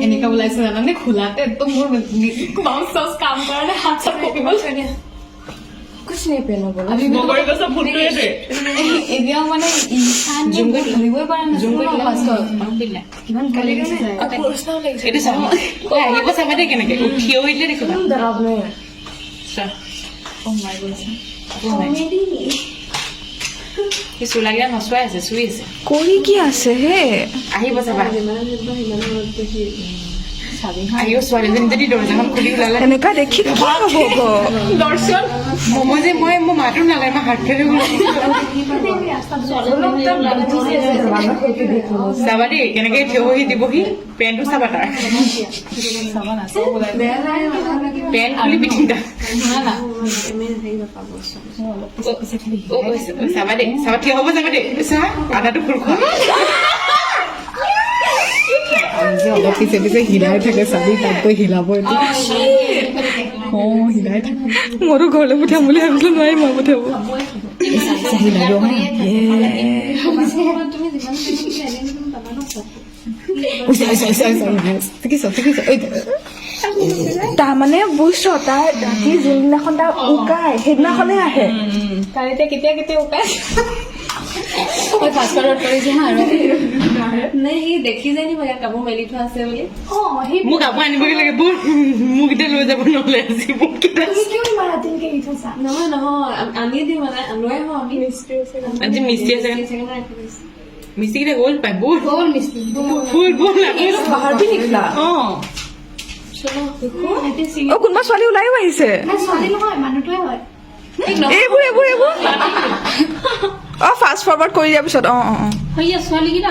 এনেকা ওলাইছে জানানে খোলাতে একদম মোৰ মাউচ চাউচ কাম কৰা নাই হাত চাত কপিব कुछ नहीं पहना बोला মগৰ গছৰ ফুলটো এইটোৱে এতিয়াও মানে ইনচান ধৰিবই পৰা নাছিল কিমান কালি এইটো চাব আহিব চাবা দেই কেনেকে থিয় হৈ দিলে দেখিবা दराब में সি চোলাগিলা নচুৱাই আছে চুই আছে कोई की आसे है আহিব চাবা আহিব ছোৱালীজনী যদি দৰ্জাখন খুলি ওলালে এনেকা দেখি কি হ'ব দৰ্শন মমো যে মই মোৰ মাতো নালাগে মই হাত খেলি চাবা দেই কেনেকে থিয় হৈ দিবহি পেণ্টটো চাবা তাৰ পেণ্ট খুলি পিঠিটা চাবা দেই চাবা থিয় হ'ব চাবা দেই চা আধাটো খোল খোল অলপ পিছে পিছে হিলাই থাকে চাবি তাতকৈ হিলাব হিলাই থাকে মোৰো ঘৰলৈ পঠিয়াম বুলি ভাবিছিলো নোৱাৰি মই পঠিয়াব তাৰমানে বুজিছ তাৰ ৰাতি যোনদিনাখন তাৰ উকাই সেইদিনাখনে আহে তাৰ এতিয়া কেতিয়া কেতিয়া উকাই ফাষ্টফুডত কৰিছে হা নাই সি দেখি যায় নি ইয়াত কাপোৰ মেলি থোৱা আছে বুলি মোক কাপোৰ আনিবগৈ লাগে ব'ল মোক এতিয়া লৈ যাব নহ'লে আজি মোক নহয় নহয় আনিয়ে দিম মানে লৈ আহো আমি আজি মিস্ত্ৰী আছে মিস্ত্ৰী কেইটা গ'ল পাই ব'ল গ'ল মিস্ত্ৰী ফুল ব'ল বাহাৰ বি নিকলা অঁ অ কোনোবা ছোৱালী ওলাইও আহিছে ছোৱালী নহয় মানুহটোৱে হয় এইবোৰ অ ফাষ্ট ফৰৱাৰ্ড কৰি দিয়াৰ পিছত অ ছোৱালী কেইটা